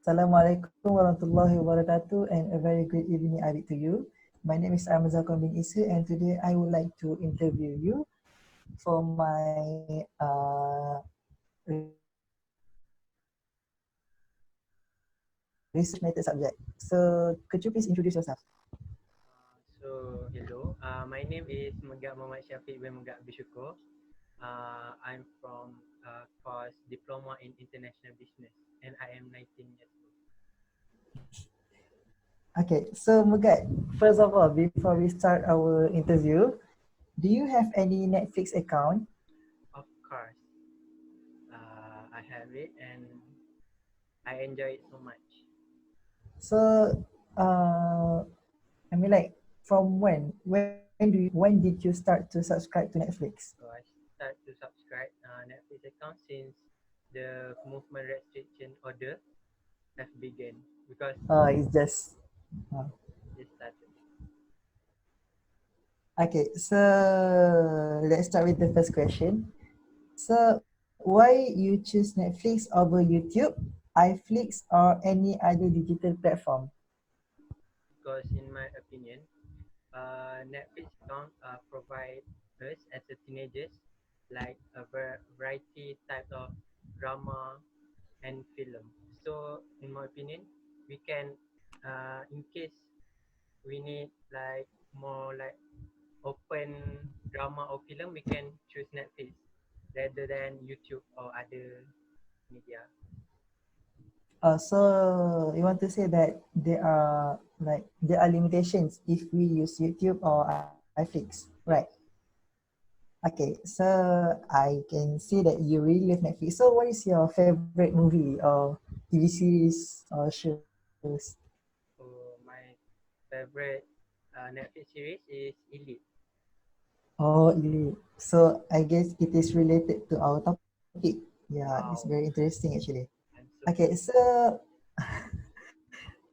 Assalamualaikum warahmatullahi wabarakatuh and a very good evening to you. My name is Amir Zakwan bin Isa and today I would like to interview you for my research method subject. So could you please introduce yourself? Hello. My name is Megak Muhammad Syafiq bin Megak Bishuko. I'm from course Diploma in International Business and I am 19 years old. Okay, so Mugat, first of all, before we start our interview, do you have any Netflix account? Of course, I have it and I enjoy it so much. So, uh, I mean, like, from when? When did you start to subscribe to Netflix? So I start to subscribe Netflix account since the movement restriction order has begun because It's just uh, it started. okay. So let's start with the first question. So, why you choose Netflix over YouTube, iFlix, or any other digital platform? Because in my opinion, Netflix account provide us as a teenagers like a variety type of drama and film. So in my opinion, we can in case we need like more like open drama or film, we can choose Netflix rather than YouTube or other media. So you want to say that there are limitations if we use YouTube or iFlix, right? Yes. Okay, so I can see that you really love Netflix. So what is your favorite movie or TV series or shows? So my favorite Netflix series is Elite. Oh, Elite. So I guess it is related to our topic. Yeah, it's very Wow, interesting actually. I'm so Okay, happy. so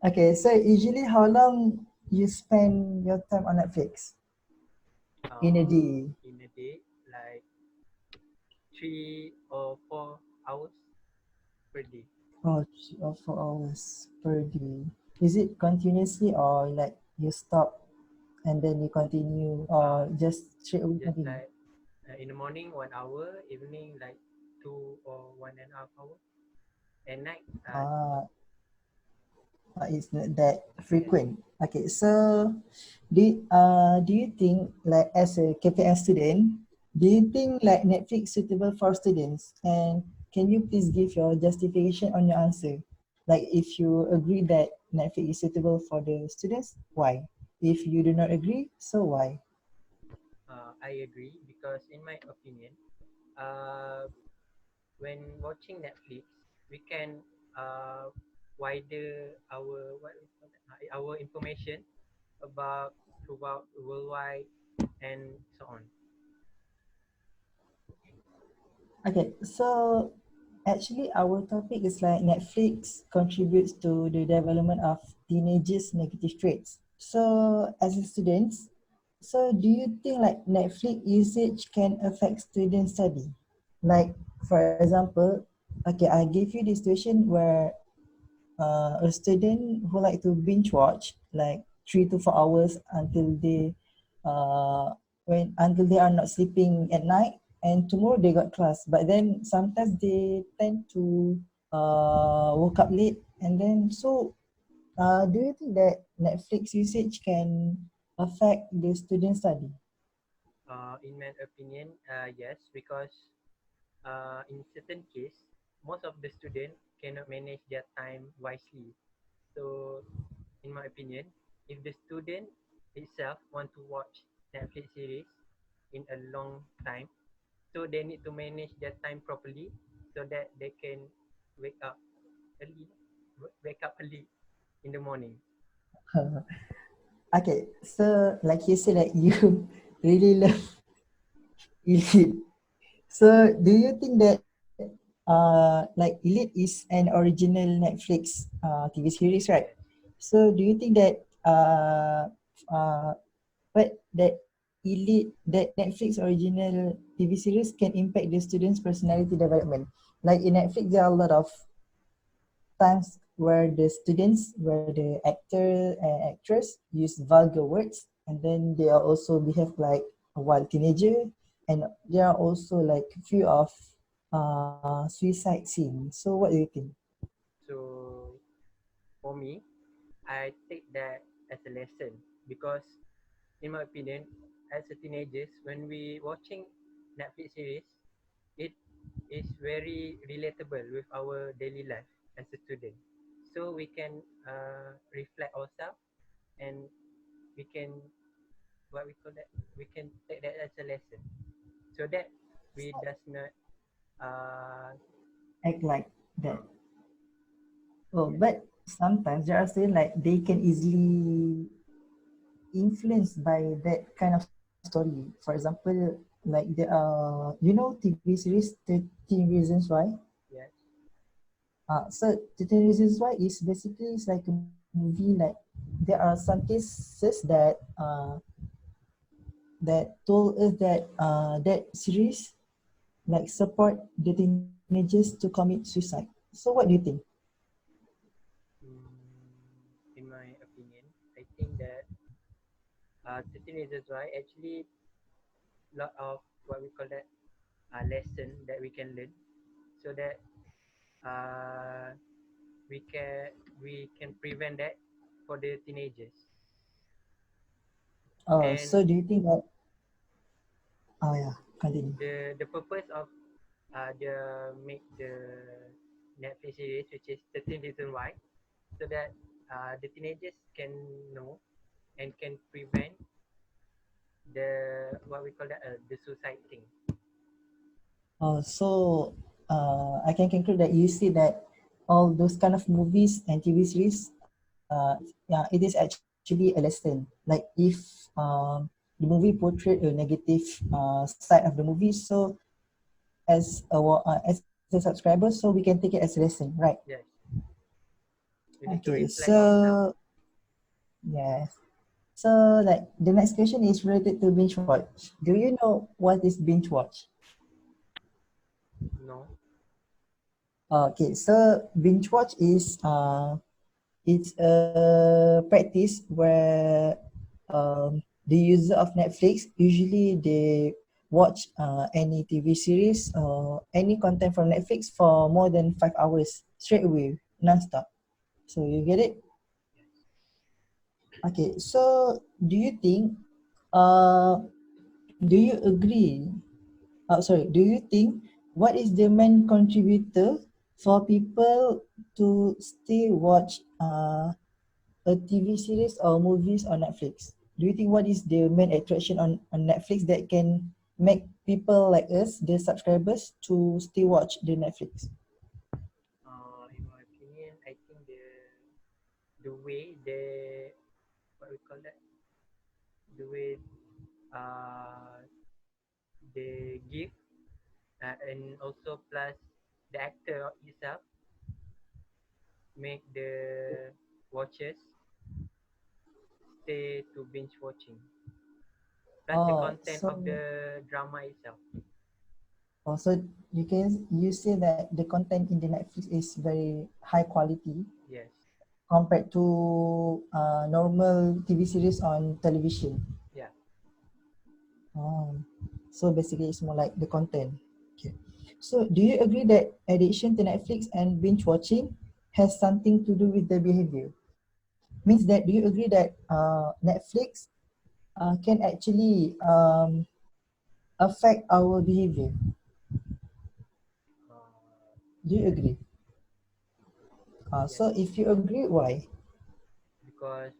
okay, so usually how long you spend your time on Netflix in a day? In a day, like 3 or 4 hours per day. Oh, 4 hours per day. Is it continuously or like you stop and then you continue Uh, or just straight away just continue? like in the morning 1 hour, evening like 2 or 1.5 hour, and night. Ah, it's not that Yes. frequent. Okay, so do you think like as a KPM student, do you think like Netflix suitable for students? And can you please give your justification on your answer? Like if you agree that Netflix is suitable for the students, why? If you do not agree, so why? I agree because in my opinion, uh, when watching Netflix, we can wider our our information about throughout worldwide and so on. Okay, so actually our topic is like Netflix contributes to the development of teenagers' negative traits. So as a student, so do you think like Netflix usage can affect student study? Like for example, okay, I give you the situation where a student who like to binge watch like 3 to 4 hours uh until they are not sleeping at night and tomorrow they got class, but then sometimes they tend to woke up late and then so do you think that Netflix usage can affect the student study? In my opinion, yes, because in certain case, most of the student cannot manage their time wisely. So, in my opinion, if the student itself want to watch Netflix series in a long time, so they need to manage their time properly so that they can wake up early, wake up early in the morning. Okay, so like you said that you really love Elite. So do you think that like Elite is an original Netflix TV series, right? Yes. So do you think that uh, that Netflix original TV series can impact the students' personality development? Like in Netflix, there are a lot of times where the actor and actress use vulgar words, and then they are also behave like a wild teenager, and there are also like few of suicide scenes. So what do you think? So for me, I take that as a lesson because, in my opinion, as a teenagers, when we watching Netflix series, it is very relatable with our daily life as a student. So we can reflect ourselves, and we can, what we call that, we can take that as a lesson, so that we does not uh, Act like that. uh Oh, yes, but sometimes there are still like they can easily influenced by that kind of story. For example, like there are TV series 13 Reasons Why. yes. So 13 Reasons Why is basically it's like a movie like there are some cases that told us that that series like support the teenagers to commit suicide. So what do you think? In my opinion, I think that 13 reasons why actually lot of what we call that lesson that we can learn, so that uh, we can prevent that for the teenagers. And So do you think that oh yeah, continue. the purpose of the make the Netflix series, which is 13 reason why, so that the teenagers can know and can prevent the what we call that the suicide thing. So I can conclude that you see that all those kind of movies and TV series, yeah, it is actually a lesson. Like if the movie portrayed a negative side of the movie, so as a subscriber, so we can take it as a lesson, right? Yes, we need to Okay, reflect ourselves. so yeah, so like the next question is related to binge watch. Do you know what is binge watch? No. Okay, so binge watch is it's a practice where the user of Netflix usually they watch any TV series or any content from Netflix for more than 5 hours straight away, non-stop. So you get it? Okay, so do you think uh do you agree sorry, do you think what is the main contributor for people to still watch a TV series or movies on Netflix? Do you think what is the main attraction on Netflix that can make people like us, the subscribers, to still watch the Netflix? In my opinion, I think the way they what we call that the way uh they give and also plus the actor itself make the watchers stay to binge watching, plus the Oh, content so of the drama itself. so you say that the content in the Netflix is very high quality Yes. compared to normal TV series on television. Yeah. Oh, so basically it's more like the content. Okay. So do you agree that addiction to Netflix and binge watching has something to do with the behavior? Means that do you agree that Netflix can actually affect our behavior? uh, Do you yes, agree? yes, So if you agree, why? because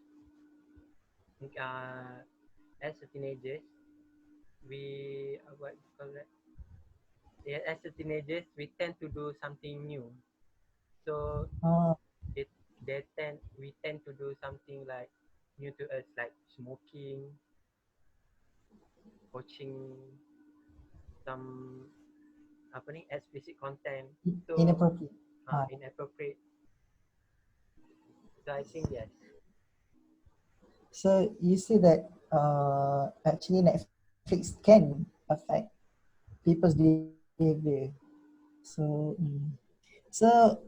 uh, as a teenagers we what you call that, yeah, as a teenagers we tend to do something new, so Uh, it we tend to do something like new to us, like smoking, watching some apa ni explicit content, so inappropriate. Uh, inappropriate. So I think yes. so you see that actually Netflix can affect people's behavior. So, so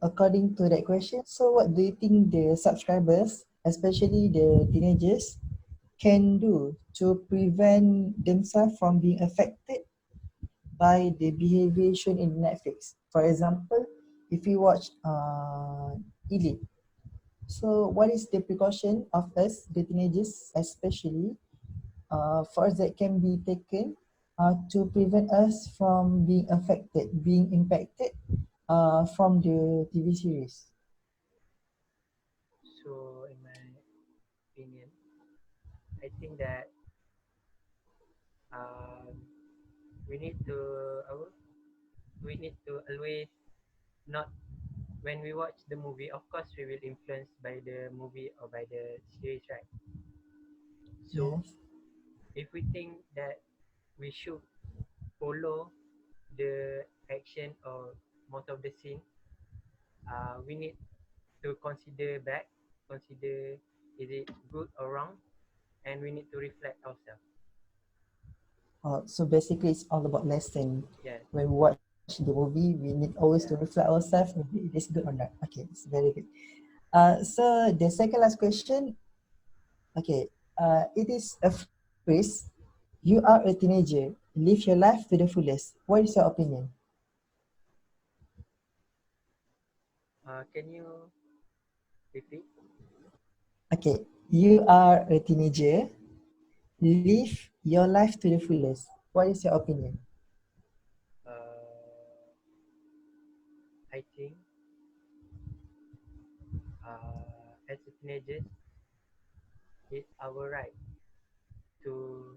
according to that question, so what do you think the subscribers, especially the teenagers, can do to prevent themselves from being affected by the behavior shown in Netflix? For example, if you watch Elite, so what is the precaution of us, the teenagers especially, for us that can be taken to prevent us from being affected, being impacted from the TV series? So, in my opinion, I think that um, we need to we need to always not when we watch the movie. Of course, we will influenced by the movie or by the series, right? So, Yes. if we think that we should follow the action or most of the scene, we need to consider back, consider is it good or wrong, and we need to reflect ourselves. So basically, it's all about lesson. Yes, When we watch the movie, we need always to reflect yeah. ourselves. Maybe it is good or not. Okay, it's very good. So the second last question. Okay, it is a phrase. You are a teenager. Live your life to the fullest. What is your opinion? Can you repeat? Okay, you are a teenager. Live your life to the fullest. What is your opinion? I think as a teenagers, it's our right to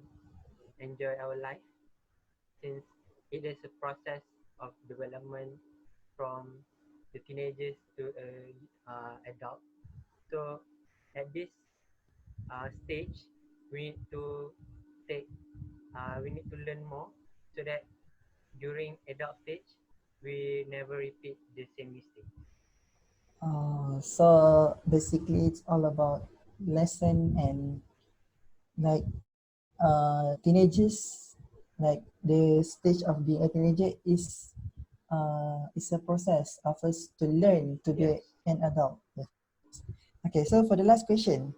enjoy our life since it is a process of development from the teenagers to adult. So at this stage, we need to take, we need to learn more so that during adult stage, we never repeat the same mistake. So basically, it's all about lesson and like teenagers, like the stage of being a teenager is a process of us to learn to be Yes, an adult. Yes. Okay, so for the last question.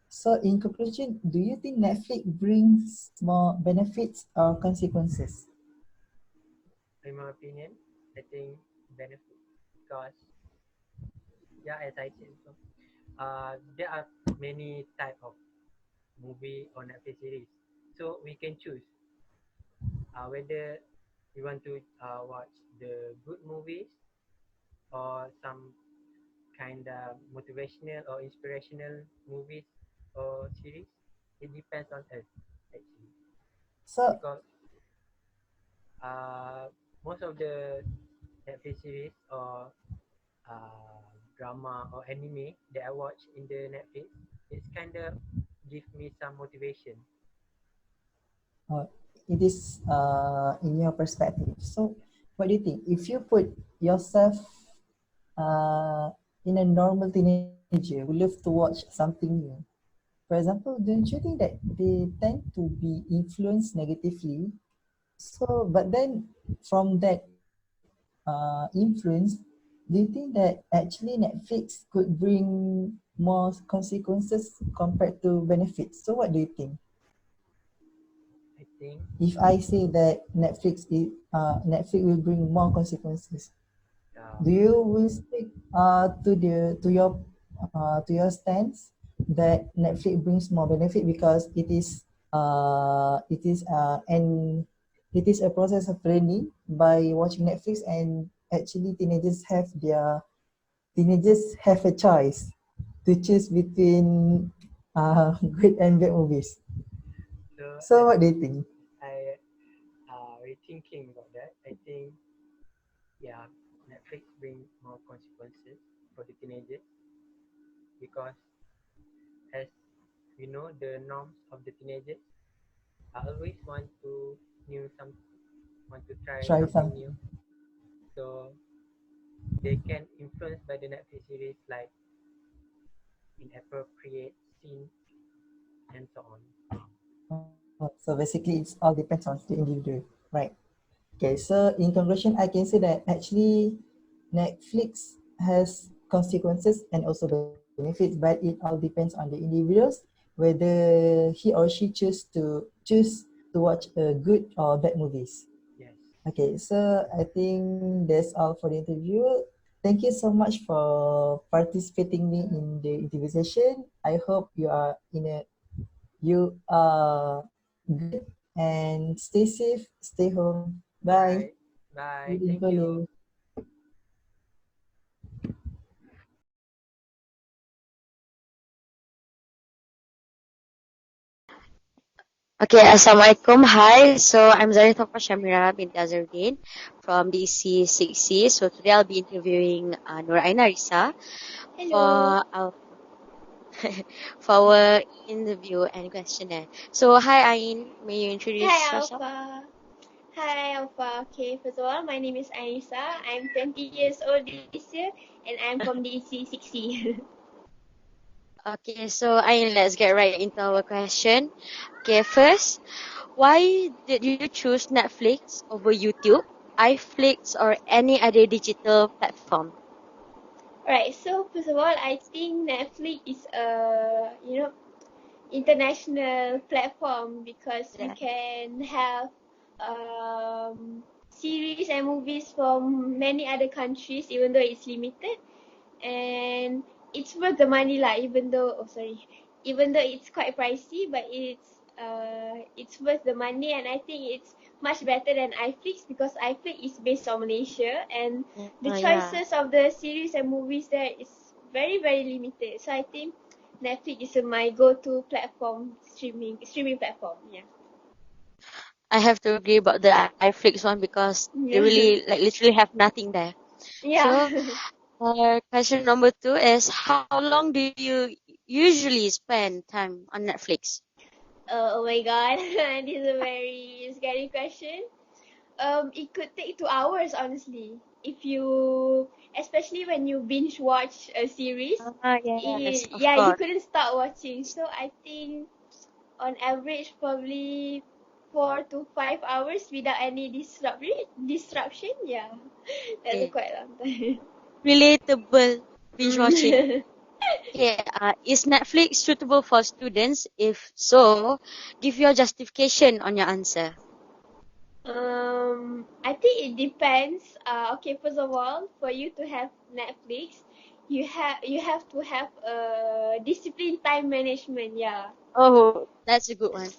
So in conclusion, do you think Netflix brings more benefits or consequences? in my opinion, I think benefit because yeah, as I said, so, there are many type of movie or Netflix series, so we can choose whether we want to watch the good movies or some kind of motivational or inspirational movies or series. It depends on us actually So because uh, most of the Netflix series or drama or anime that I watch in the Netflix, it's kind of give me some motivation. uh, it is in your perspective. So what do you think? If you put yourself uh, in a normal teenager who love to watch something new, for example, don't you think that they tend to be influenced negatively? So, but then from that influence, do you think that actually Netflix could bring more consequences compared to benefits? So, what do you think? I think If I say that Netflix will bring more consequences, uh, do you will stick to your stance that Netflix brings more benefit because and it is a process of learning by watching Netflix, and actually teenagers have a choice to choose between good and bad movies. so. So As what do you think? I rethinking about that, I think yeah, Netflix bring more consequences for the teenagers because as we know the norms of the teenagers I always want to new some want to try Try something something. new. So they can influence by the Netflix series like inappropriate scenes and so on. So basically, it's all depends on the individual, right? Okay, so in conclusion, I can say that actually Netflix has consequences and also benefits, but it all depends on the individuals whether he or she choose to watch a good or bad movies. Yes. Okay, so I think that's all for the interview. Thank you so much for participating me in the interview session. I hope you are good and stay safe, stay home. All Bye. right. Bye. Ulit Thank you. boleh. Okay, Assalamualaikum. Hi, so I'm Zarith of Syamira bin Azardin from DC6C. So today I'll be interviewing Nur Ain Syuhada Hello. for our, for our interview and questionnaire. So hi Ain, may you Hi, introduce yourself? Aufa. Hi, Aufa. Okay, first of all, my name is Anissa. I'm 20 years old this year, and I'm from DC 60. Okay, so Ain, let's get right into our question. Okay, first, why did you choose Netflix over YouTube, iFlix, or any other digital platform? Alright, so first of all, I think Netflix is a international platform because we Yeah. can have series and movies from many other countries, even though it's limited. And it's worth the money lah, even though it's quite pricey, but it's worth the money, and I think it's much better than iFlix because iFlix is based on Malaysia, and the Yeah. choices of the series and movies there is very very limited. So I think Netflix is my go-to platform, streaming platform. Yeah. I have to agree about the iFlix one because they Yeah. really like literally have nothing there. Yeah. So, question number two is how long do you usually spend time on Netflix? Oh my god, this is a very scary question. It could take 2 hours, honestly. If you, especially when you binge watch a series, Yes, of yeah, you course. couldn't stop watching. So I think on average, probably 4 to 5 hours without any disruption. Yeah, that's a Okay. quite long time. Relatable binge watching. Mm. Okay, is Netflix suitable for students? If so, give your justification on your answer. I think it depends. Okay, first of all, for you to have Netflix, you have to have a discipline time management. Yeah. Oh, that's a good one.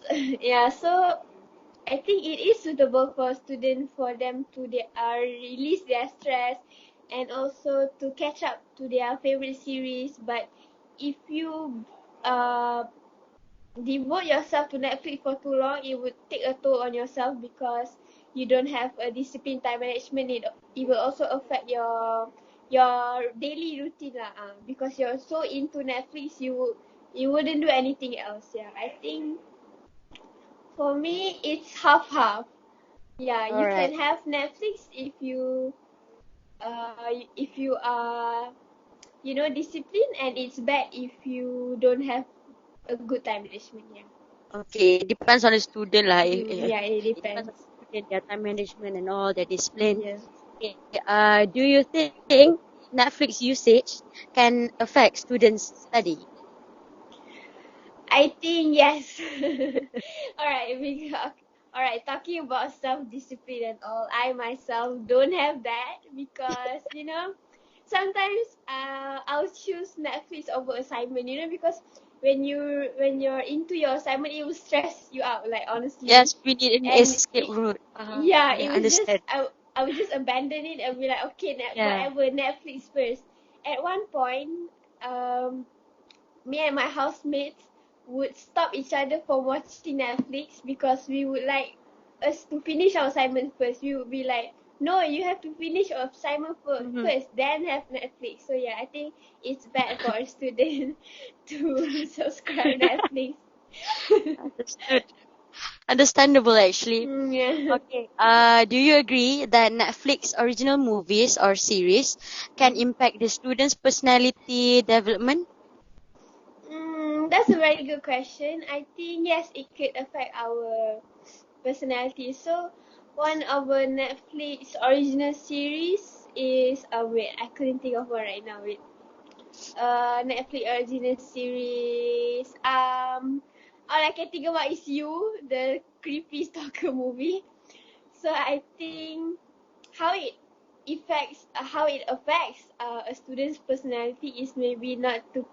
Yeah. So I think it is suitable for students for them to release their stress and also to catch up to their favorite series. But if you uh devote yourself to Netflix for too long, it would take a toll on yourself because you don't have a disciplined time management. It will also affect your daily routine lah. Because you're so into Netflix, you wouldn't do anything else. Yeah, I think for me it's half half. Yeah, All you right. can have Netflix if you are disciplined, and it's bad if you don't have a good time management. Yeah. Okay, depends on the student lah. Yeah, it It depends on depends. the student, their time management and all their discipline. Yeah. Okay, do you think Netflix usage can affect students' study? I think yes. Alright, alright, talking about self-discipline and all, I myself don't have that because sometimes I'll choose Netflix over assignment, because when you're into your assignment, it will stress you out, like, honestly. Yes, we need an And escape route. yeah, Yeah, it was just understand. I would just abandon it and be like, okay, Yeah. whatever, Netflix first. At one point, um me and my housemates would stop each other from watching Netflix because we would like us to finish our assignment first. We would be like, no, you have to finish your assignment Mm-hmm. first, then have Netflix. So yeah, I think it's bad for a student to subscribe Netflix. Understood. Understandable, actually. Yeah. Okay. Do you agree that Netflix original movies or series can Mm. impact the students' personality development? That's a very good question. I think yes, it could affect our personality. So, one of our Netflix original series is wait, I couldn't think of one right now. Wait. Netflix original series. All I can think about is You, the creepy stalker movie. So I think how it affects a student's personality is maybe not to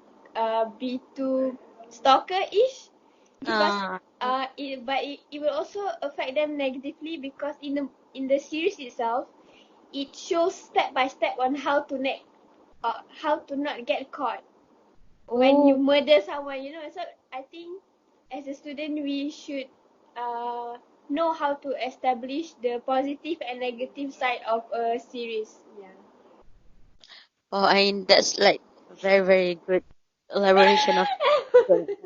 be too stalker-ish, because Uh, it will also affect them negatively, because in the series itself, it shows step by step on how to not get caught when you oh, murder someone, you know. So I think as a student we should uh, know how to establish the positive and negative side of a series. Yeah. oh, I mean, that's like very, very good elaboration of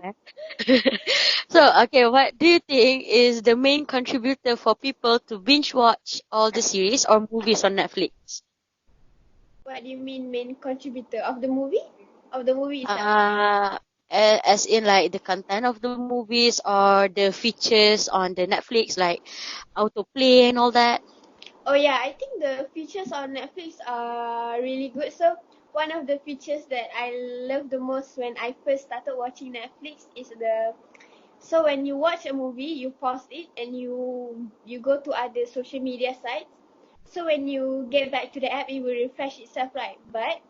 that. So, okay, what do you think is the main contributor for people to binge watch all the series or movies on Netflix? What do you mean main contributor of the movie? Of the movie itself? Uh, as in like the content of the movies or the features on the Netflix, like autoplay and all that. Oh yeah, I think the features on Netflix are really good. So one of the features that I love the most when I first started watching Netflix is so when you watch a movie, you pause it and you go to other social media sites. So when you get back to the app, it will refresh itself, right? But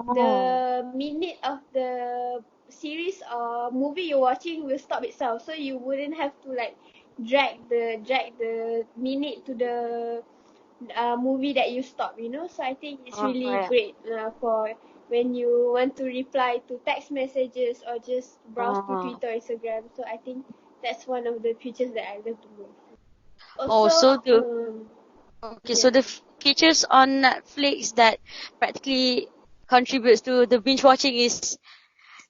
Oh, the minute of the series or movie you're watching will stop itself. So you wouldn't have to like drag the minute to the movie that you stop, you know. So I think it's oh, really yeah. great for when you want to reply to text messages or just browse through Oh, Twitter or Instagram. So I think that's one of the features that I love the most. oh, Also, so the okay, so yeah. the features on Netflix that practically contributes to the binge watching is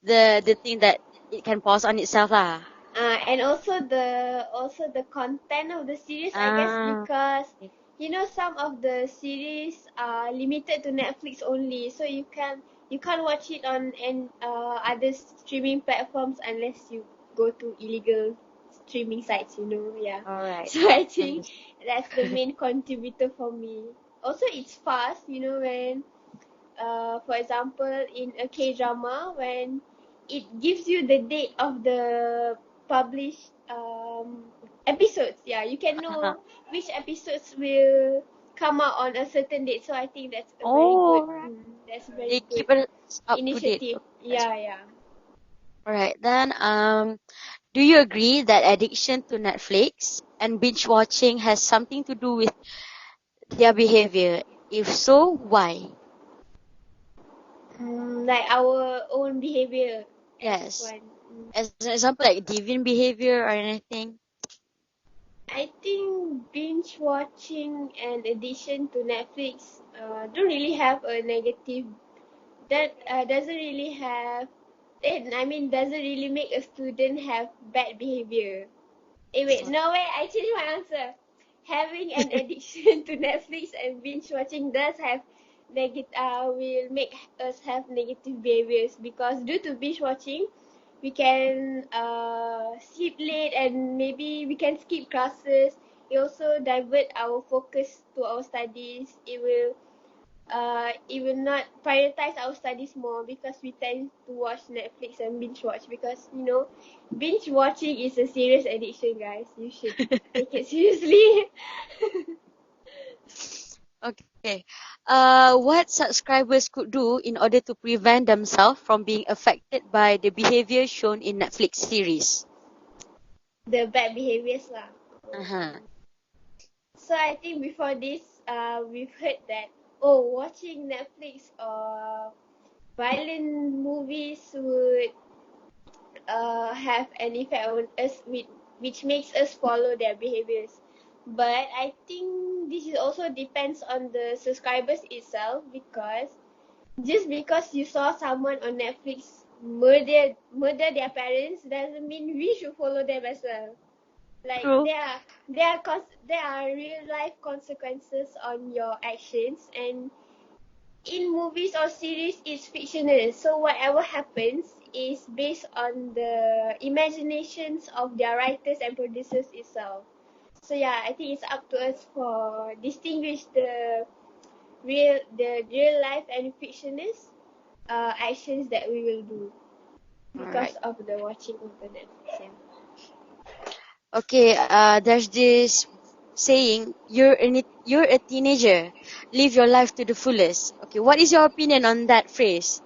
the thing that it can pause on itself lah. And also the content of the series, I guess, Ah, because okay. you know some of the series are limited to Netflix only, so you can't watch it on other streaming platforms unless you go to illegal streaming sites, you know. Yeah. All right. So I think Understood. that's the main contributor for me. Also, it's fast, you know, when for example, in a K drama, when it gives you the date of the published episodes. Yeah, you can Uh-huh. know which episodes will come out on a certain date. So I think that's a very good Oh, right. that's a very They good keep us up to date. initiative. Okay, that's Yeah, yeah. all right. Then, do you agree that addiction to Netflix and binge watching has something to do with their behavior? If so, why? Like our own behavior as Yes. one. As an example, like deviant behavior or anything. I think binge watching and addiction to Netflix don't really have a negative that doesn't really have I mean doesn't really make a student have bad behavior. Wait, Uh, no way, I changed my answer. Having an addiction to Netflix and binge watching does have will make us have negative behaviors, because due to binge watching we can sleep late and maybe we can skip classes. It also divert our focus to our studies. It will not prioritize our studies more, because we tend to watch Netflix and binge watch, because you know binge watching is a serious addiction, guys. You should take it seriously. Okay. What subscribers could do in order to prevent themselves from being affected by the behavior shown in Netflix series? The bad behaviors lah. Uh-huh. So I think before this, we've heard that watching Netflix or violent movies would have an effect on us, which makes us follow their behaviors. But I think this is also depends on the subscribers itself, because just because you saw someone on Netflix murder their parents doesn't mean we should follow them as well. Like True. there are real life consequences on your actions, and in movies or series it's fictional, so whatever happens is based on the imaginations of their writers and producers itself. So yeah, I think it's up to us for distinguish real life and fictionist actions that we will do because Alright. of the watching of the Netflix. Yeah. Okay, there's this saying, you're a teenager, live your life to the fullest. Okay, what is your opinion on that phrase?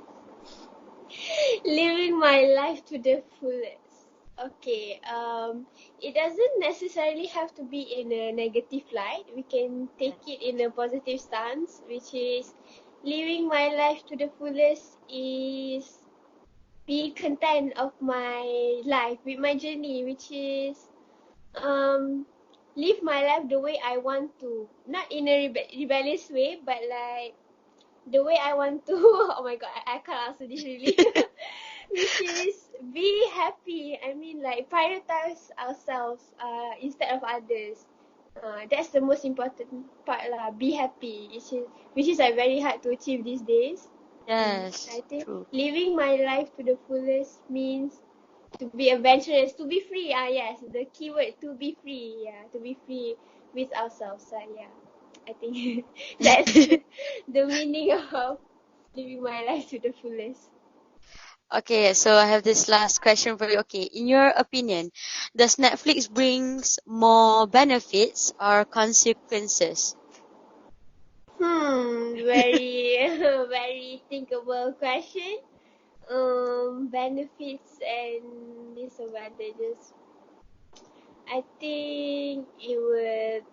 Living my life to the fullest. Okay, it doesn't necessarily have to be in a negative light. We can take it in a positive stance, which is living my life to the fullest is be content of my life with my journey, which is um live my life the way I want to, not in a rebellious way, but like the way I want to. Oh my god, I can't answer this really. Which is be happy. I mean, like prioritize ourselves instead of others. That's the most important part lah. Be happy, which is like very hard to achieve these days. Yes, I think true. living my life to the fullest means to be adventurous, to be free. Yes, the keyword to be free. Yeah, to be free with ourselves. Yeah, I think that's the meaning of living my life to the fullest. Okay, so I have this last question for you. Okay, in your opinion, does Netflix brings more benefits or consequences? Very very thinkable question. Benefits and disadvantages. I think it would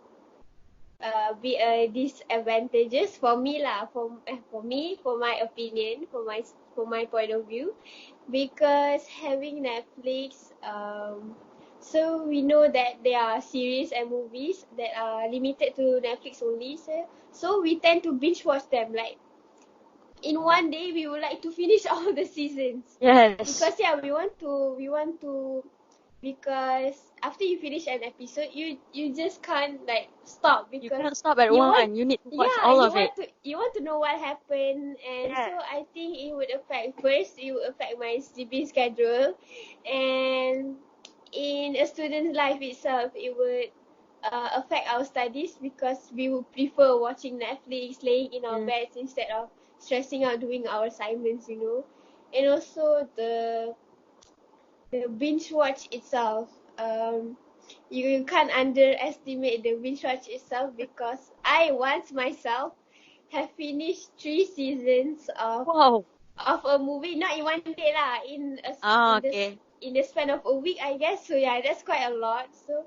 be a disadvantages for me lah. For me, for my opinion, for my point of view, because having Netflix, so we know that there are series and movies that are limited to Netflix only. So we tend to binge watch them like in one day. We would like to finish all the seasons Yes. because yeah, we want to because after you finish an episode, you just can't like stop You because cannot stop at you want one. You need to watch yeah all you of want it. to you want to know what happened. And so Yeah. I think it would affect my sleeping schedule. And in a student's life itself, it would affect our studies because we would prefer watching Netflix laying in our Mm. beds instead of stressing out doing our assignments. And also the binge watch itself. You can't underestimate the binge watch itself because I once myself have finished 3 seasons Wow. of a movie, not in one day lah, Ah, okay. in the span of a week, I guess. So yeah, that's quite a lot. So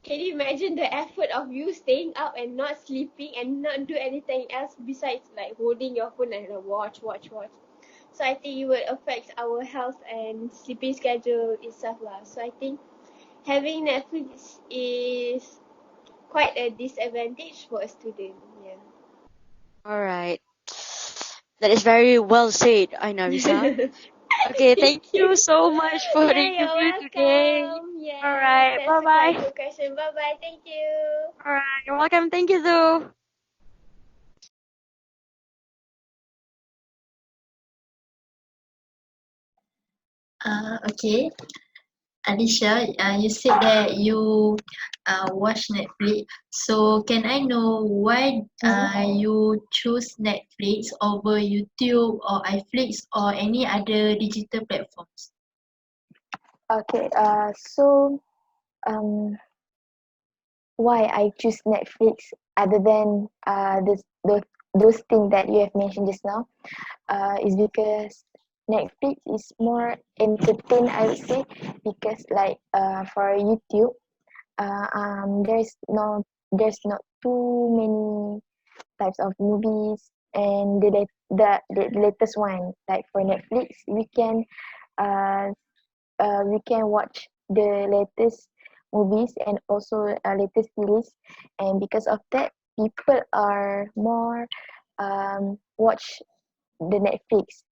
can you imagine the effort of you staying up and not sleeping and not do anything else besides like holding your phone and watch. So I think it would affect our health and sleeping schedule itself lah. So I think having Netflix is quite a disadvantage for a student. Yeah. All right. That is very well said, Ainarisa. Okay, thank Thank you. you so much for the Yeah, you're interview today. welcome. All Yes, right. that's Bye a quite bye. good question. Bye bye. Thank you. All right. You're welcome. Thank you, Zoo. Okay, Alicia, you said that you watch Netflix. So can I know why you choose Netflix over YouTube or iFlix or any other digital platforms? Okay, so um, why I choose Netflix other than those things that you have mentioned just now is because Netflix is more entertain, I would say, because like for YouTube, there's not too many types of movies, and the latest one like for Netflix uh we can watch the latest movies and also latest series, and because of that people are more watch the Netflix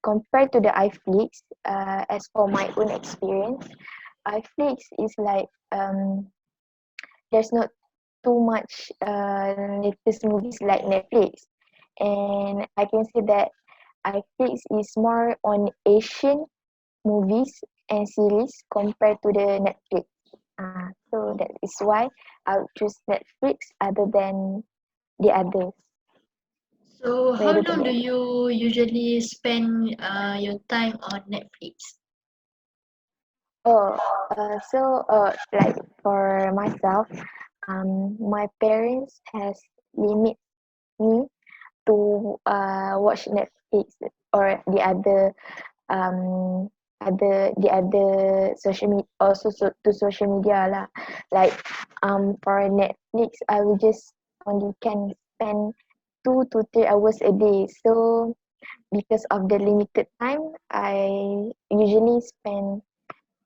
compared to the iFlix. As for my own experience, iFlix is like there's not too much latest movies like Netflix, and I can say that iFlix is more on Asian movies and series compared to the Netflix. So that is why I would choose Netflix other than the others. So how rather long than do Netflix. you usually spend your time on Netflix? Oh, like for myself, my parents has limit me to watch Netflix or um the other social media, also to social media lah. Like for Netflix, I will just only can spend 2 to 3 hours a day. So because of the limited time, I usually spend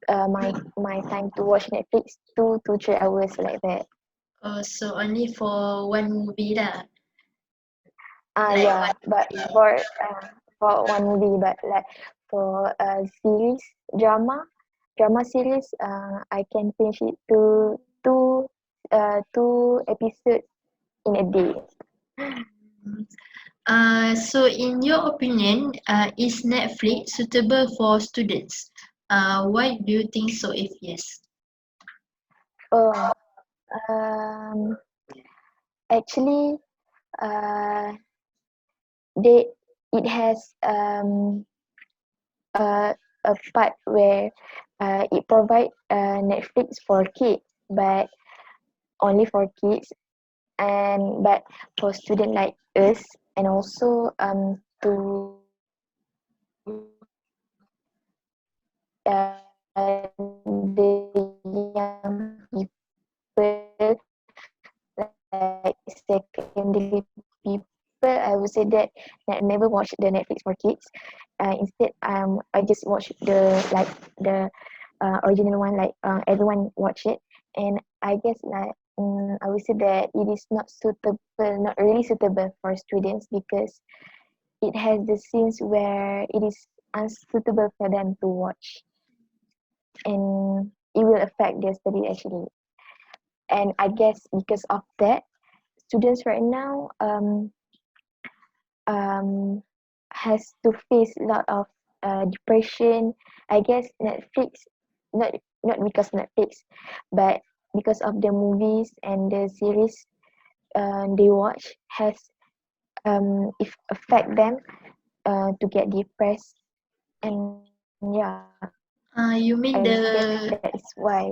my time to watch Netflix 2 to 3 hours like that. So only for one movie lah, like Yeah, one but movie. for one movie, but like for a series drama series, I can finish it two episodes in a day. Mm. So in your opinion, is Netflix suitable for students? Why do you think so if yes? Oh, um, actually, uh, they it has uh, a part where it provide Netflix for kids, but only for kids, and but for student like us, and also the young people like secondary people, I would say that I never watch the Netflix for kids. Instead, I just watch the original one, like everyone watch it, and I guess like I would say that it is not suitable, not really suitable for students because it has the scenes where it is unsuitable for them to watch, and it will affect their study actually. And I guess because of that, students right now um has to face a lot of depression. I guess Netflix, not not because Netflix, but because of the movies and the series they watch has if affect them to get depressed, and yeah, You I mean guess that is the why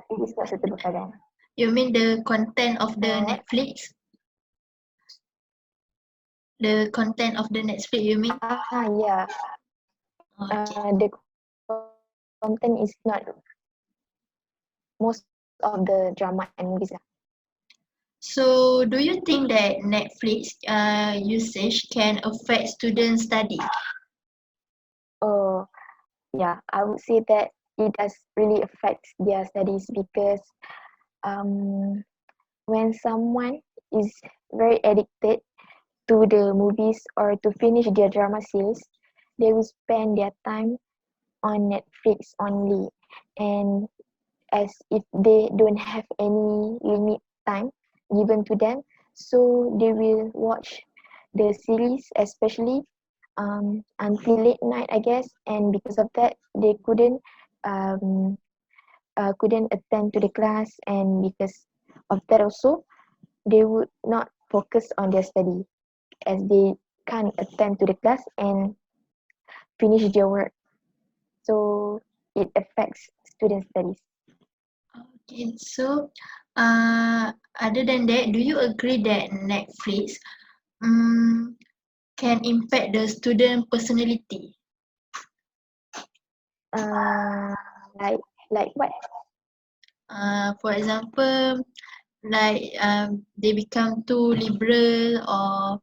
it is not suitable for them. content of What? the Netflix? The content of the Netflix, you mean? Yeah. Okay. The content is not most of the drama and movies lah. So do you think that Netflix usage can affect student study? Oh, yeah, I would say that it does really affects their studies because um, when someone is very addicted to the movies or to finish their drama series, they will spend their time on Netflix only. And as if they don't have any limit time given to them, so they will watch the series especially until late night, I guess, and because of that they um, couldn't attend to the class, and because of that also they would not focus on their study as they can't attend to the class and finish their work, so it affects student studies. Okay, so uh, other than that, do you agree that Netflix um, can impact the student personality? uh, like what? For example, like they become too liberal or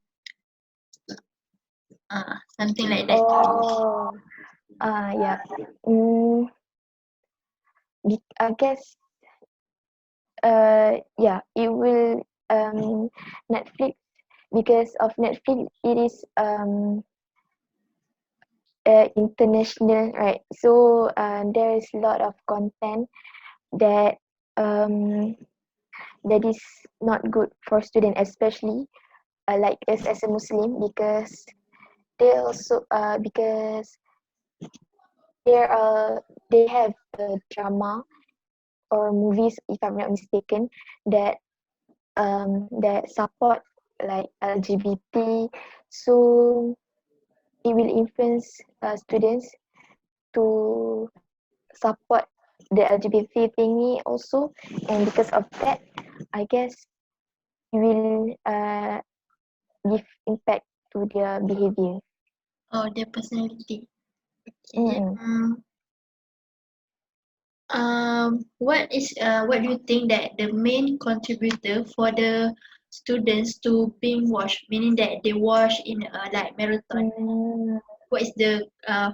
something like that. Oh, yeah. Mm, I guess, yeah, it will, Netflix, because of Netflix, it is, international, right? So, there is a lot of content that, um, that is not good for student, especially, like us as a Muslim, because because there are, they have a drama or movies, if I'm not mistaken, that that support like LGBT, so it will influence students to support the LGBT thingy also, and because of that, I guess it will give impact to their behavior. or their personality. Okay. Mm-mm. What do you think that the main contributor for the students to being watch, meaning that they watch in like marathon? Mm, What is the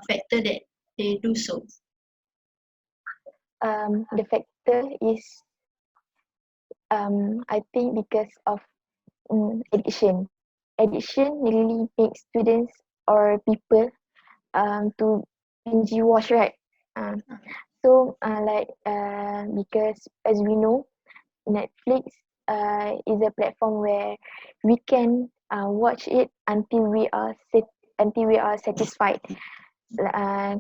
factor that they do so? the factor is I think because of addiction. Addiction really makes students or people to binge watch, right? Um, because as we know, Netflix is a platform where we can watch it until we are satisfied. Uh,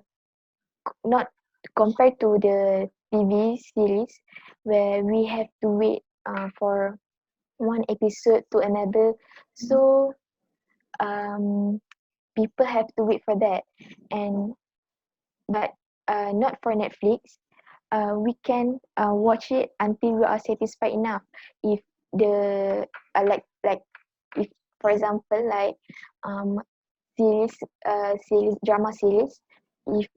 Not compared to the TV series where we have to wait for one episode to another. So um, people have to wait for that, and but not for Netflix. We can watch it until we are satisfied enough. If the like if for example like um series drama series, if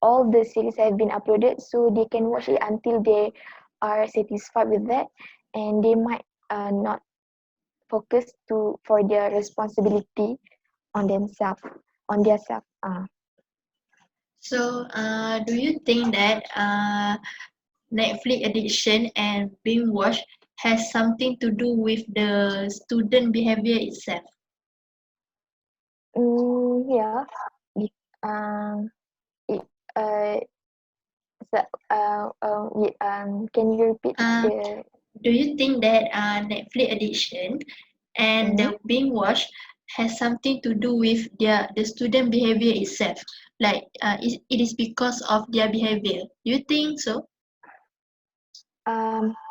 all the series have been uploaded, so they can watch it until they are satisfied with that, and they might not focus to for their responsibility on themselves on their self. So, do you think that Netflix addiction and being watched has something to do with the student behavior itself? Yeah. Be- um it so, wait, can you repeat Uh, the do you think that Netflix addiction and mm, the being watched has something to do with the student behavior itself? Like, it is because of their behavior. You think so?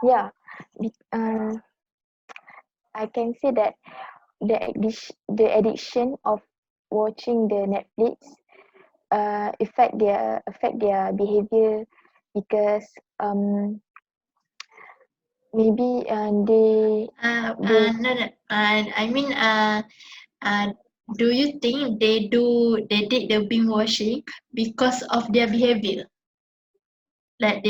yeah, I can say that the addiction of watching the Netflix affect their behavior because maybe they No, no. I mean, uh, do you think they did the being watching because of their behavior? Like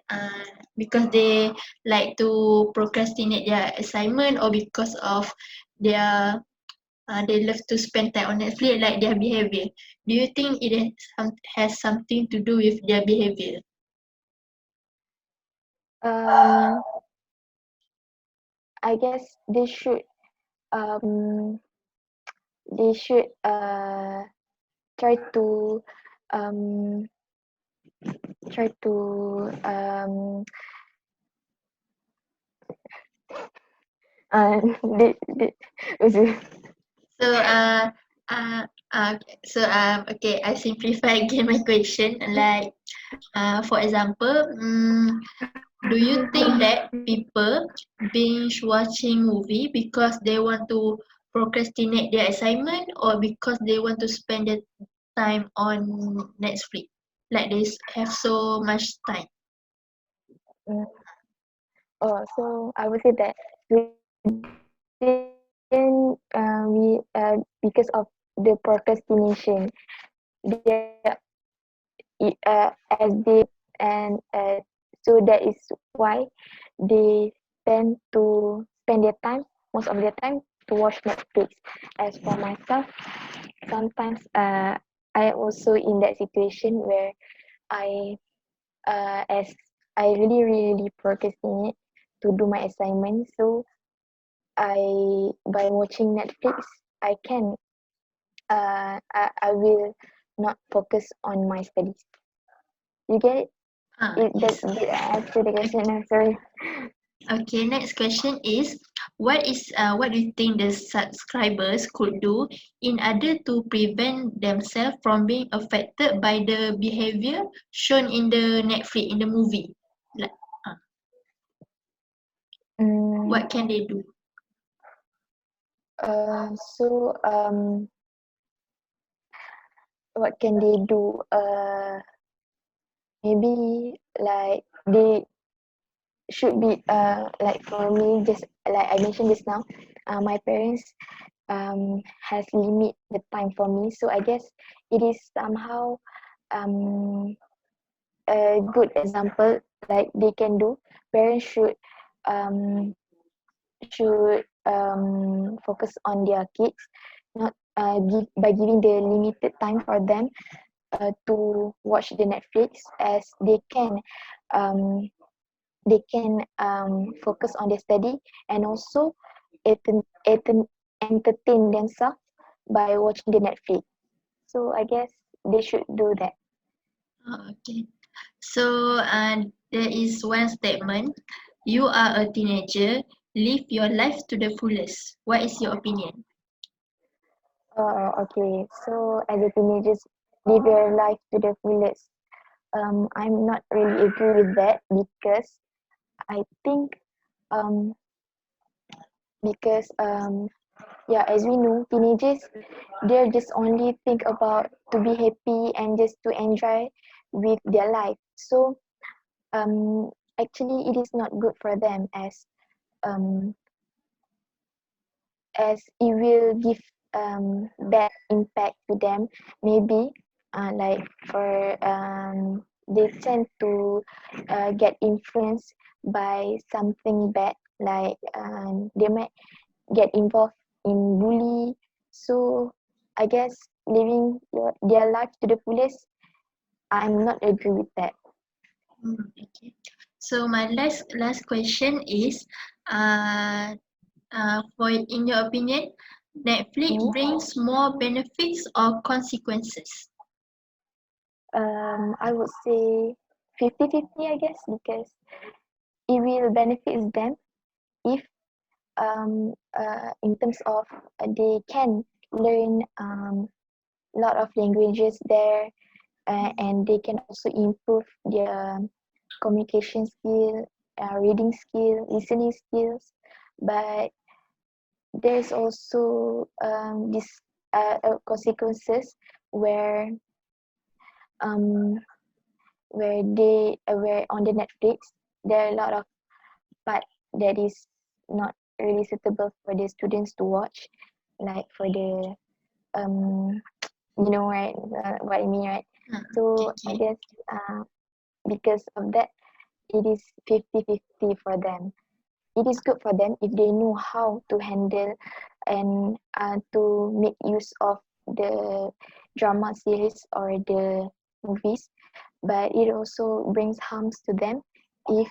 uh, because they like to procrastinate their assignment, or because of their they love to spend time on Netflix, like their behavior. Do you think it has something to do with their behavior? um I guess um they should try to um try to uh they was it- So uh, okay, I simplify again my question. Like for example, do you think that people binge watching movie because they want to procrastinate their assignment, or because they want to spend their time on Netflix? Like they have so much time. mm, so I would say that student because of the procrastination they as they and so that is why they tend to spend their time most of their time to watch Netflix. As for myself, sometimes I also in that situation where I as I really procrastinate to do my assignment. So by watching Netflix I can I will not focus on my studies. You get it? That Yes. did I answer the Okay. question? I'm sorry. Okay, next question is what do you think the subscribers could do in order to prevent themselves from being affected by the behavior shown in the Netflix in the movie? Like, uh, Mm, what can they do? So what can they do? Maybe like they should be like for me, just like I mentioned just now, my parents has limit the time for me, so I guess it is somehow um a good example like they can do. Parents um should focus on their kids, not give by giving the limited time for them to watch the Netflix, as um they can focus on their study and also entertain themselves by watching the Netflix. So I guess they should do that. Okay. So there is one statement. You are a teenager. Live your life to the fullest. What is your opinion? Okay. So as a teenagers, live your life to the fullest. I'm not really agree with that because I think um because yeah, as we know, teenagers they're just only think about to be happy and just to enjoy with their life. So actually it is not good for them um as it will give bad impact to them. Maybe like for they tend to get influenced by something bad, like they might get involved in bully. So I guess living their life to the fullest, I'm not agree with that. Okay. So my last question is, uh, for in your opinion, Netflix Hmm? brings more benefits or consequences? I would say 50-50, I guess, because it will benefit them if in terms of they can learn lot of languages there, and they can also improve their communication skill, reading skill, listening skills. But there's also this consequences where um where on the Netflix there are a lot of part that is not really suitable for the students to watch, like for the um right, what I mean, right? Okay, So I okay. guess because of that, it is 50-50 for them. It is good for them if they know how to handle and to make use of the drama series or the movies, but it also brings harms to them if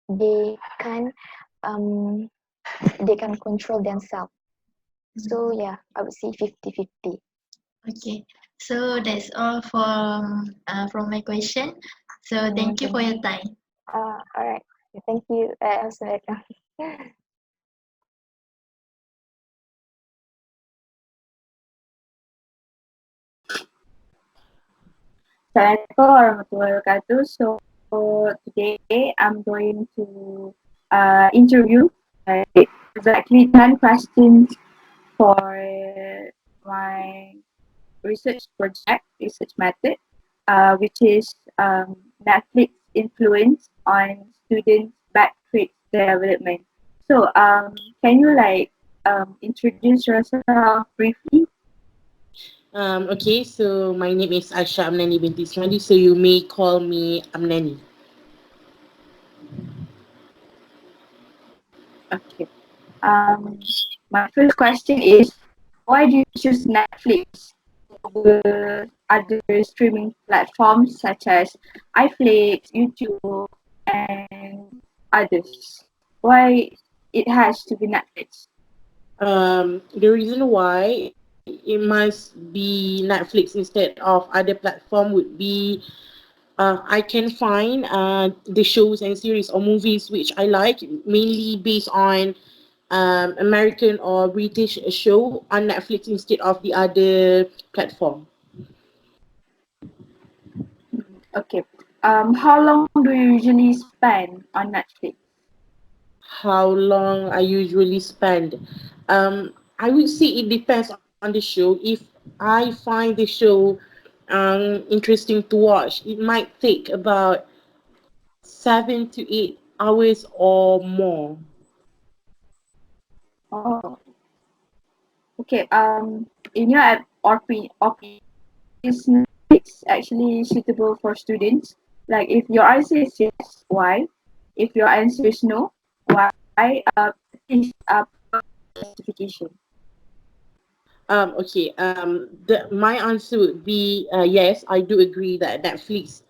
they can um they can control themselves. So yeah, I would say 50-50. Okay. So that's all from my question. So thank you Thank for you. your time. All right. Thank you. Also welcome. Assalamualaikum warahmatullahi wabarakatuh. So today I'm going to interview exactly 10 questions for my research method, which is Netflix influence on students' back grades development. So can you introduce yourself briefly? Okay, so my name is Aisha Amnani binti Ismaili, so you may call me Amnani. Okay. Um, my first question is, why do you choose Netflix over other streaming platforms such as iFlix, YouTube, and others? Why it has to be Netflix? The reason why it must be Netflix instead of other platform would be I can find the shows and series or movies which I like mainly based on American or British show on Netflix instead of the other platform. Okay. How long do you usually spend on Netflix? how long I usually spend. I would say it depends on the show. If I find the show interesting to watch, it might take about 7 to 8 hours or more. Oh, okay. In your opinion, is Netflix actually suitable for students? Like, if your answer is yes, why? If your answer is no, why? Please provide justification. Okay. My answer would be yes. I do agree that Netflix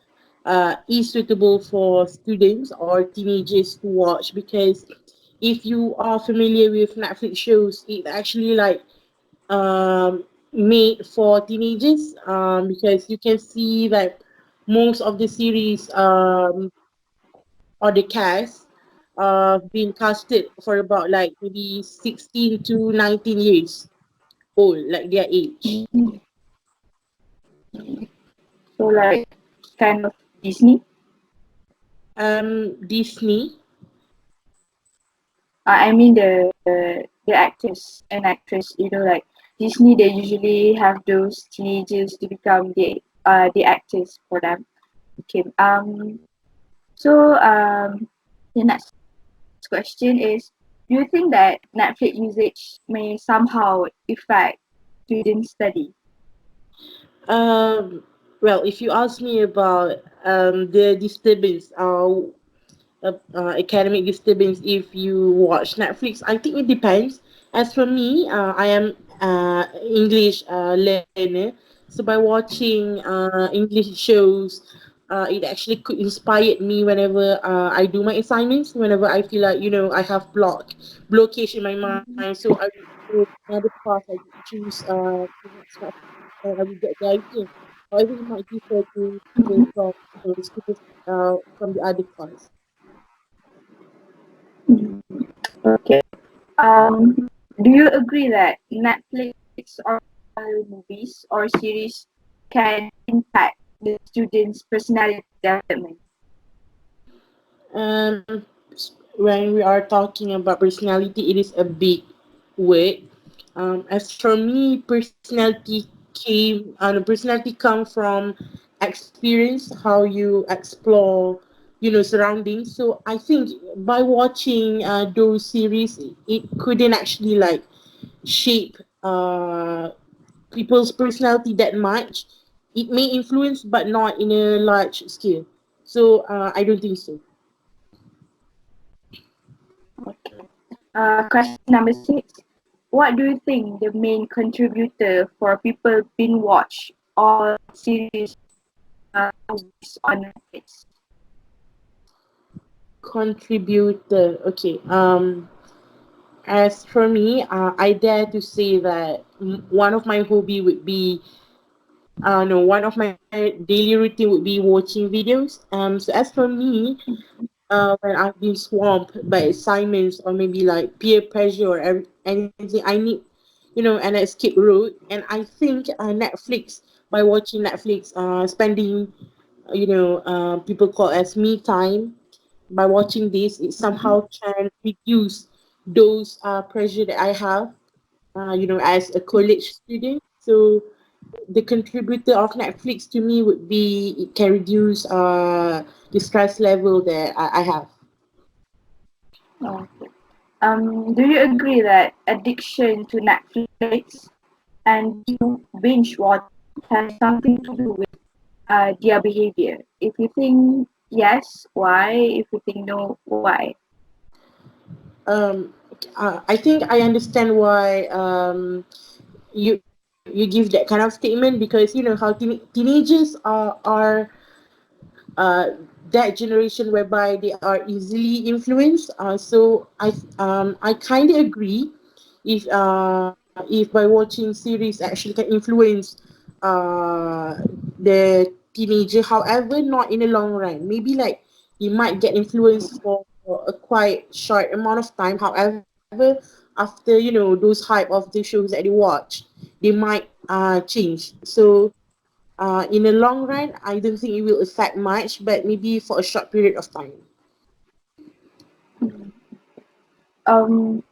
is suitable for students or teenagers to watch because if you are familiar with Netflix shows, it actually like made for teenagers because you can see that most of the series or the cast being casted for about like maybe 16 to 19 years old, like their age. Mhm. So like kind of Disney. Disney. I mean the actors and actress. You know, like Disney, they usually have those teenagers to become the actors for them. Okay. So the next question is: do you think that Netflix usage may somehow affect student study? Um, well, if you ask me about the disturbance, academic disturbance if you watch Netflix, I think it depends. As for me, I am English learner, so by watching English shows, it actually could inspire me whenever I do my assignments. Whenever I feel like I have blockage in my mind, so I would go another class. I would choose to watch Netflix, and I would get the idea. However, it might differ to people from students from the other class. Mhm. Okay. Um, do you agree that Netflix original movies or series can impact the students' personality development? When we are talking about personality, it is a big word. As for me, personality come from experience, how you explore, surroundings. So I think by watching those series, it couldn't actually like shape people's personality that much. It may influence, but not in a large scale. So I don't think so. Okay. Question number 6. What do you think the main contributor for people binge watch all series movies on Netflix? Contributor. Okay. As for me, I dare to say that one of my hobby would be no, one of my daily routine would be watching videos. So as for me, when I've been swamped by assignments or maybe like peer pressure or anything, I need, an escape route. And I think Netflix, by watching Netflix, spending, people call as me time. By watching this, it somehow can reduce those pressure that I have, as a college student. So the contributor of Netflix to me would be it can reduce the stress level that I have. Okay. Do you agree that addiction to Netflix and binge watching has something to do with their behavior? If you think yes, why? If you think no, why? Um, I think I understand why you give that kind of statement because how teenagers are that generation whereby they are easily influenced. So I kind of agree if by watching series actually can influence uh, the teenager. However, not in the long run. Maybe like you might get influenced for a quite short amount of time. However, after those hype of the shows that they watch, they might change. So in the long run, I don't think it will affect much, but maybe for a short period of time. um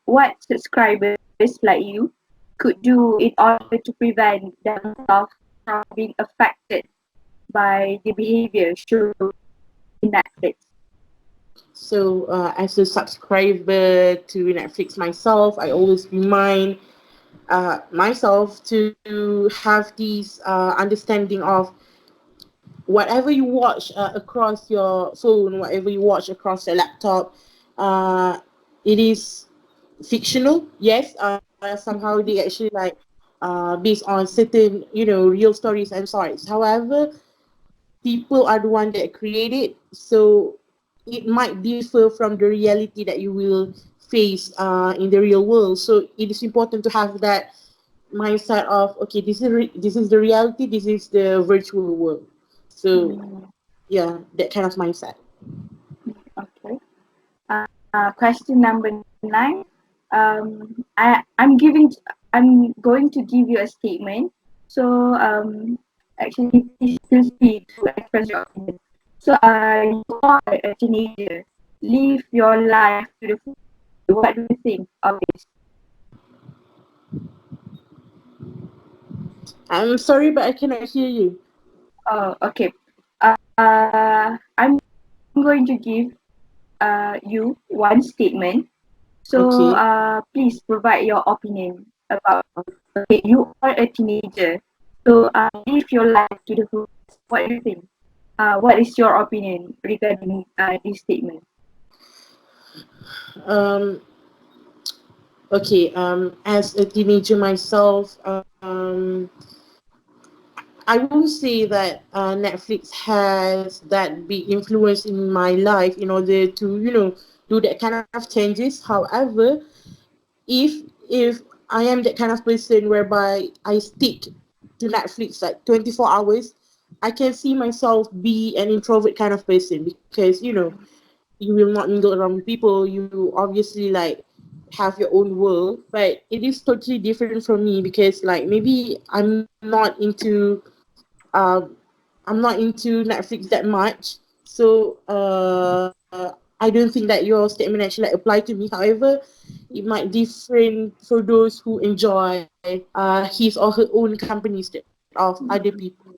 what subscribers like you could do in order to prevent themselves from being affected by the behavior shown in Netflix. So, as a subscriber to Netflix myself, I always remind myself to have this understanding of whatever you watch across your phone, whatever you watch across your laptop, uh, it is fictional. Yes, somehow they actually like based on certain real stories and stories. However, people are the one that create it, so it might differ from the reality that you will face in the real world. So it is important to have that mindset of okay, this is the reality, this is the virtual world. So Mm, yeah, that kind of mindset. okay. Question number 9. I'm going to give you a statement. So actually, please feel free to express your opinion. So you are a teenager. Live your life to the full. What do you think of this? I'm sorry, but I cannot hear you. Oh, okay. I'm going to give you one statement. So Okay. please provide your opinion about. Okay, you are a teenager. So live your life to the fullest. What do you think? What is your opinion regarding this statement? Um. Okay. As a teenager myself, I won't say that Netflix has that big influence in my life in order to do that kind of changes. However, if I am that kind of person whereby I stick to Netflix like 24 hours, I can see myself be an introvert kind of person because you will not mingle around with people. You obviously like have your own world, but it is totally different from me because like maybe um I'm not into Netflix that much. So I don't think that your statement actually like apply to me. However, it might different for those who enjoy his or her own company instead of other people.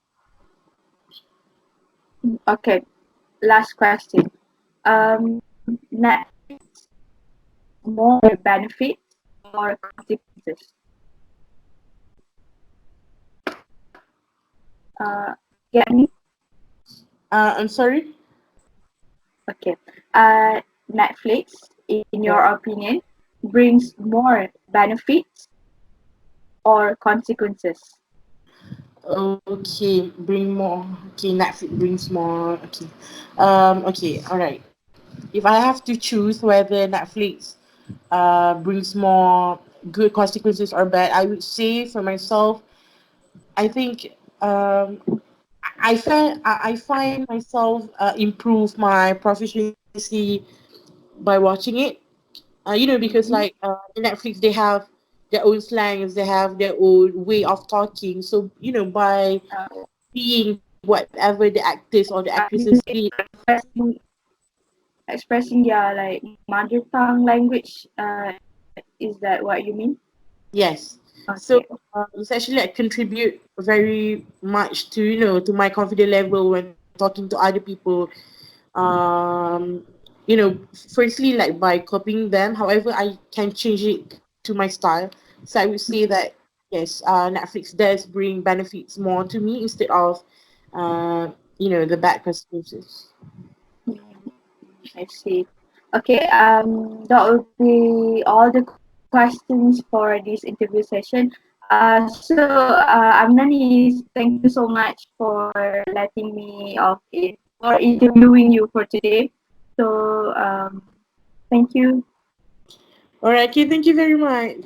Okay, last question. Netflix more benefits or consequences? Get me? I'm sorry. Okay. Netflix, in your Yeah. opinion, brings more benefits or consequences? Okay, bring more. Okay, Netflix brings more. Okay. Okay. All right. If I have to choose whether Netflix brings more good consequences or bad, I would say for myself, I think I find myself improve my proficiency by watching it. Because Mm-hmm. like in Netflix they have their own slangs, they have their own way of talking. So by seeing whatever the actors or the actresses You did. mean expressing your like mother tongue language? Is that what you mean? Yes. Okay. So it's actually like contribute very much to to my confidence level when talking to other people. Um, firstly like by copying them. However, I can change it to my style. So I would say that yes, Netflix does bring benefits more to me instead of the bad consequences. I see. Okay, that will be all the questions for this interview session. Amnani, thank you so much for letting me off it for interviewing you for today. So, thank you. All right, okay, thank you very much.